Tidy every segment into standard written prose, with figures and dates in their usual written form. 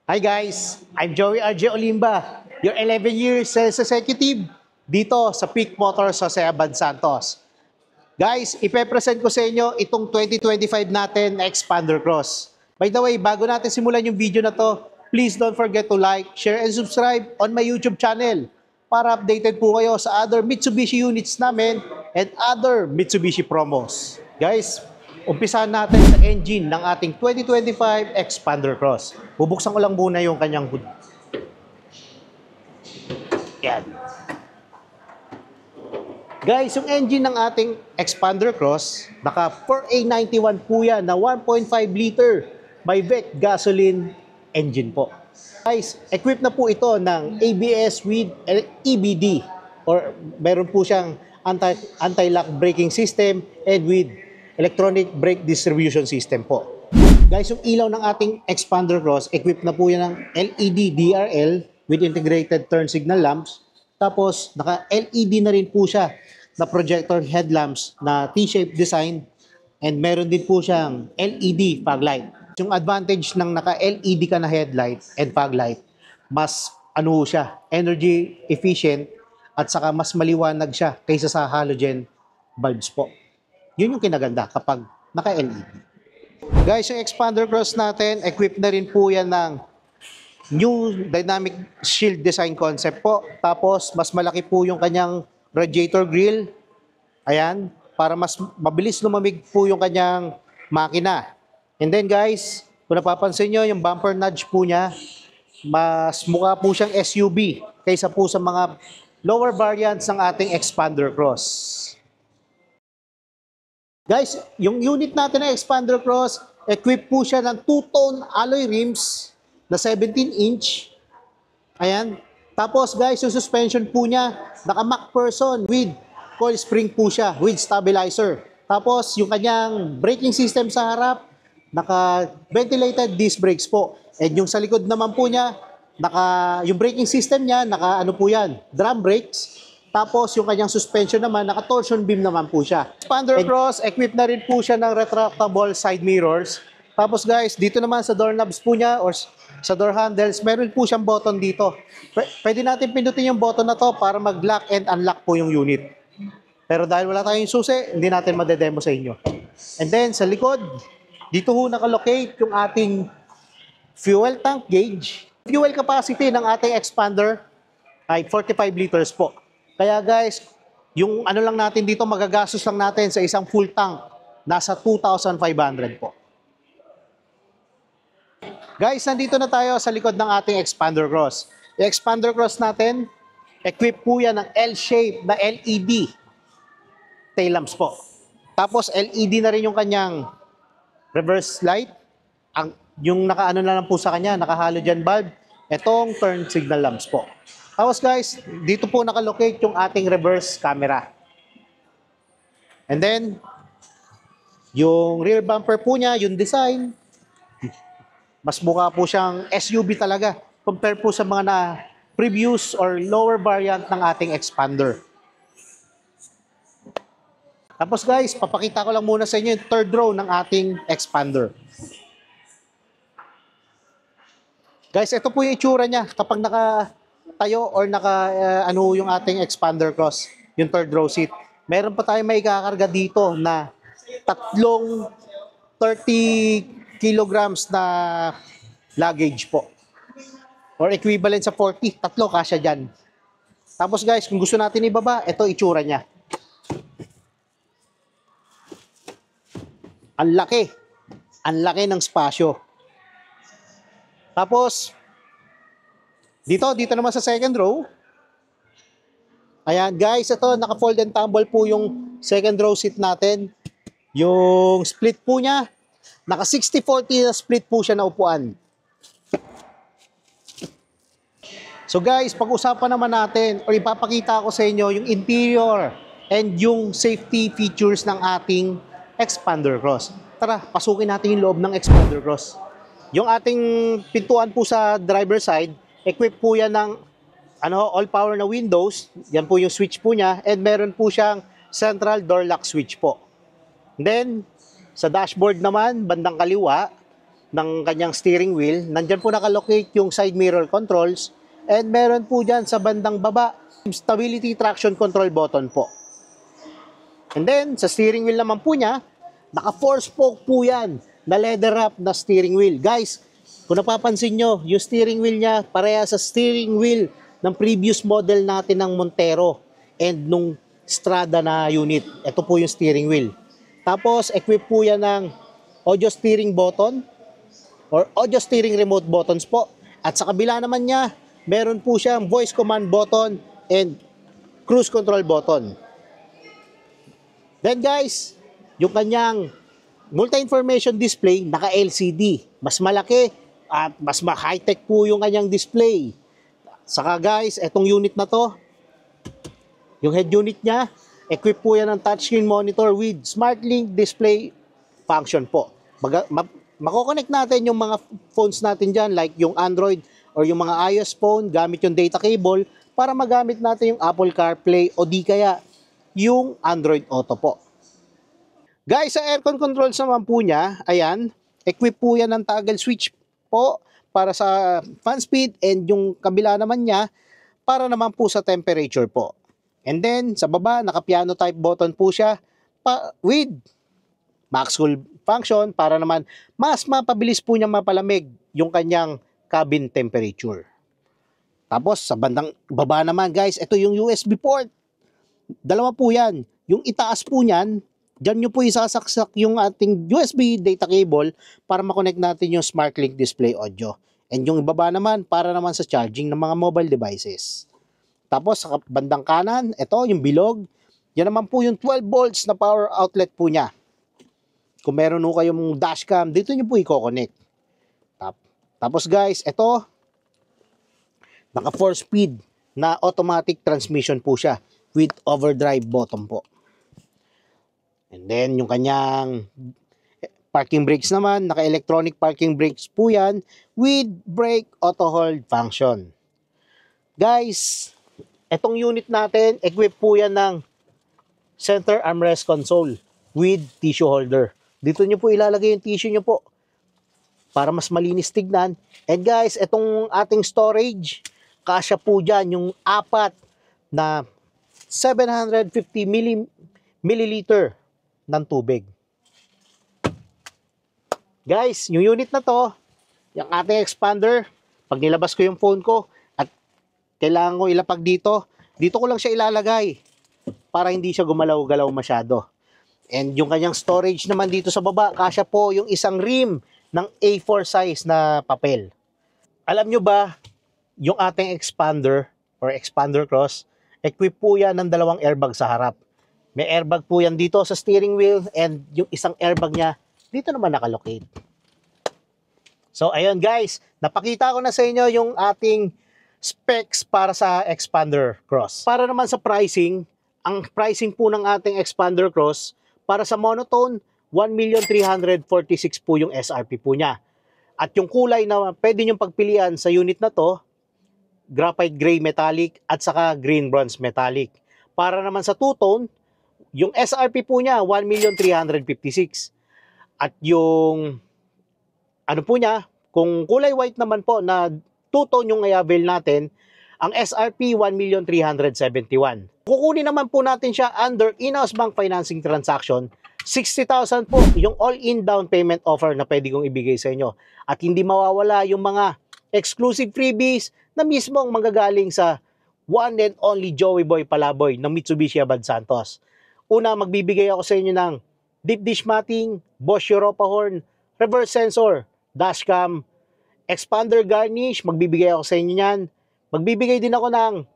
Hi guys, I'm Joey RJ Olimba, your 11 years sales executive dito sa Peak Motors Jose Abad Santos. Guys, ipepresent ko sa inyo itong 2025 natin na Expander Cross. By the way, bago natin simulan yung video na to, please don't forget to like, share, and subscribe on my YouTube channel para updated po kayo sa other Mitsubishi units namin and other Mitsubishi promos. Guys, umpisahan natin sa engine ng ating 2025 Expander Cross. Bubuksan ko lang muna yung kanyang hood. Yan. Guys, yung engine ng ating Expander Cross, naka 4A91 po yan na 1.5 liter Myvec gasoline engine po. Guys, equipped na po ito ng ABS with EBD or meron po siyang anti-lock braking system and with electronic brake distribution system po. Guys, yung ilaw ng ating Expander Cross, equipped na po yan ng LED DRL with integrated turn signal lamps. Tapos, naka-LED na rin po siya na projector headlamps na T-shaped design and meron din po siyang LED fog light. Yung advantage ng naka-LED ka na headlight and fog light, mas siya, energy efficient at saka mas maliwanag siya kaysa sa halogen bulbs po. Yun yung kinaganda kapag naka-LED. Guys, yung Expander Cross natin, equipped na rin po yan ng new dynamic shield design concept po. Tapos, mas malaki po yung kanyang radiator grill. Ayan, para mas mabilis lumamig po yung kanyang makina. And then guys, kung napapansin nyo, yung bumper nudge po niya, mas mukha po siyang SUV kaysa po sa mga lower variants ng ating Expander Cross. Guys, yung unit natin na Expander Cross, equipped po siya ng two-tone alloy rims na 17-inch. Ayan. Tapos guys, yung suspension po niya, naka-MacPherson with coil spring po siya with stabilizer. Tapos yung kanyang braking system sa harap, naka-ventilated disc brakes po. And yung sa likod naman po niya, yung braking system niya, drum brakes. Tapos yung kanyang suspension naman, naka-torsion beam naman po siya. Expander Cross, equipped na rin po siya ng retractable side mirrors. Tapos guys, dito naman sa door knobs po niya or sa door handles, meron po siyang button dito. Pwede natin pindutin yung button na to para mag-lock and unlock po yung unit. Pero dahil wala tayong susi, hindi natin madedemo sa inyo. And then sa likod, dito ho nakalocate yung ating fuel tank gauge. Fuel capacity ng ating Expander ay 45 liters po. Kaya guys, yung lang natin dito, magagastos lang natin sa isang full tank, nasa 2,500 po. Guys, nandito na tayo sa likod ng ating Expander Cross. Yung Expander Cross natin, equipped po yan ng L-shape na LED tail lamps po. Tapos LED na rin yung kanyang reverse light. Yung na lang po sa kanya, naka-halogen bulb. Itong turn signal lamps po. Tapos guys, dito po nakalocate yung ating reverse camera. And then, yung rear bumper po niya, yung design, mas mukha po siyang SUV talaga compared po sa mga previous or lower variant ng ating Expander. Tapos guys, papakita ko lang muna sa inyo yung third row ng ating Expander. Guys, ito po yung itsura niya kapag tayo or yung ating Expander Cross, yung third row seat. Meron pa tayong may kakarga dito na tatlong 30 kilograms na luggage po. Or equivalent sa 40, tatlo kasya dyan. Tapos guys, kung gusto natin ibaba, ito itsura niya. Ang laki. Ang laki ng spasyo. Tapos, dito naman sa second row. Ayan, guys, ito, naka-fold and tumble po yung second row seat natin. Yung split po niya, naka 60-40 na split po siya na upuan. So guys, pag-usapan naman natin, o ipapakita ko sa inyo yung interior and yung safety features ng ating Expander Cross. Tara, pasukin natin yung loob ng Expander Cross. Yung ating pintuan po sa driver side, equipped po yan ng all power na windows. Yan po yung switch po niya. And meron po siyang central door lock switch po. Then, sa dashboard naman, bandang kaliwa, ng kanyang steering wheel. Nandyan po nakalocate yung side mirror controls and meron po dyan sa bandang baba stability traction control button po. And then sa steering wheel naman po niya, naka 4-spoke po yan na leather wrap na steering wheel. Guys, kung napapansin nyo, yung steering wheel niya pareha sa steering wheel ng previous model natin ng Montero and nung Strada na unit. Ito po yung steering wheel. Tapos, equip po yan ng audio steering button or audio steering remote buttons po. At sa kabila naman niya, meron po siyang voice command button and cruise control button. Then guys, yung kanyang multi-information display, naka-LCD. Mas malaki at mas high-tech po yung kanyang display. Saka guys, etong unit na to, yung head unit niya, equip po yan ng touchscreen monitor with SmartLink display function po. Mako-connect natin yung mga phones natin dyan, like yung Android or yung mga iOS phone, gamit yung data cable, para magamit natin yung Apple CarPlay o di kaya yung Android Auto po. Guys, sa aircon controls naman po niya, ayan, equip po yan ng toggle switch po para sa fan speed and yung kabila naman niya para naman po sa temperature po. And then, sa baba, naka-piano type button po siya with max cool function para naman mas mapabilis po niya mapalamig yung kanyang cabin temperature. Tapos, sa bandang baba naman, guys, ito yung USB port. Dalawa po yan. Yung itaas po niyan, dyan nyo po isasaksak yung ating USB data cable para makonect natin yung SmartLink display audio. And yung ibaba naman, para naman sa charging ng mga mobile devices. Tapos sa bandang kanan, ito yung bilog. Yan naman po yung 12 volts na power outlet po niya. Kung meron po kayong dashcam, dito nyo po i-connect. Tapos guys, ito, naka 4-speed na automatic transmission po siya with overdrive button po. And then yung kanyang parking brakes naman, naka-electronic parking brakes po yan with brake auto hold function. Guys, etong unit natin, equip po yan ng center armrest console with tissue holder. Dito nyo po ilalagay yung tissue nyo po para mas malinis tignan. And guys, etong ating storage, kasya po dyan yung 4 na 750 milliliter ng tubig. Guys, yung unit na to, yung ating expander, pag nilabas ko yung phone ko at kailangan ko ilapag dito, dito ko lang siya ilalagay para hindi siya gumalaw-galaw masyado. And yung kanyang storage naman dito sa baba, kasya po yung isang rim ng A4 size na papel. Alam nyo ba, yung ating expander or expander cross, equip po yan ng 2 airbag sa harap. May airbag po yan dito sa steering wheel and yung isang airbag niya, dito naman nakalocate. So ayun guys, napakita ko na sa inyo yung ating specs para sa expander cross. Para naman sa pricing, ang pricing po ng ating expander cross, para sa monotone, 1,346,000 po yung SRP po niya. At yung kulay na pwede nyo pagpilian sa unit na to, graphite gray metallic at saka green bronze metallic. Para naman sa two-tone, yung SRP po niya, 1,356,000. At yung ano po niya, kung kulay white naman po na two-tone yung i-avail natin, ang SRP 1,371,000. Kukunin naman po natin siya under in-house bank financing transaction. 60,000 po yung all-in down payment offer na pwede kong ibigay sa inyo. At hindi mawawala yung mga exclusive freebies na mismo ang manggagaling sa one and only Joey Boy Palaboy ng Mitsubishi Abad Santos. Una, magbibigay ako sa inyo ng deep dish matting, Bosch Europa horn, reverse sensor, dashcam, expander garnish, magbibigay ako sa inyo yan. Magbibigay din ako ng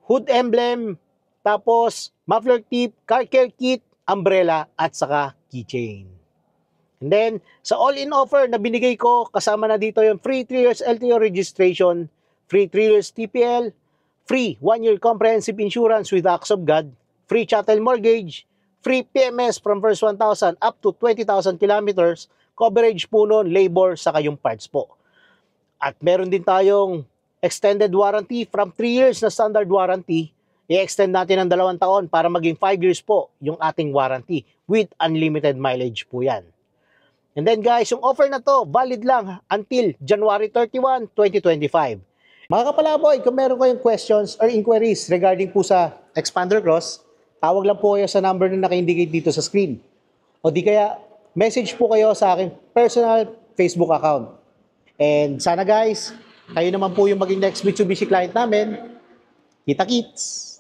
hood emblem, tapos muffler tip, car care kit, umbrella, at saka keychain. And then, sa all-in offer na binigay ko, kasama na dito yung free 3 years LTO registration, free 3 years TPL, free 1-year comprehensive insurance with Acts of God, free chattel mortgage, free PMS from first 1,000 up to 20,000 kilometers, coverage po nun, labor, saka yung parts po. At meron din tayong extended warranty from 3 years na standard warranty, i-extend natin ng 2 taon para maging 5 years po yung ating warranty with unlimited mileage po yan. And then guys, yung offer na to, valid lang until January 31, 2025. Mga kapalaboy, kung meron kayong questions or inquiries regarding po sa Expander Cross, tawag lang po kayo sa number na naka-indicate dito sa screen. O di kaya, message po kayo sa aking personal Facebook account. And sana guys, kayo naman po yung maging next Mitsubishi client namin. Kita-kits!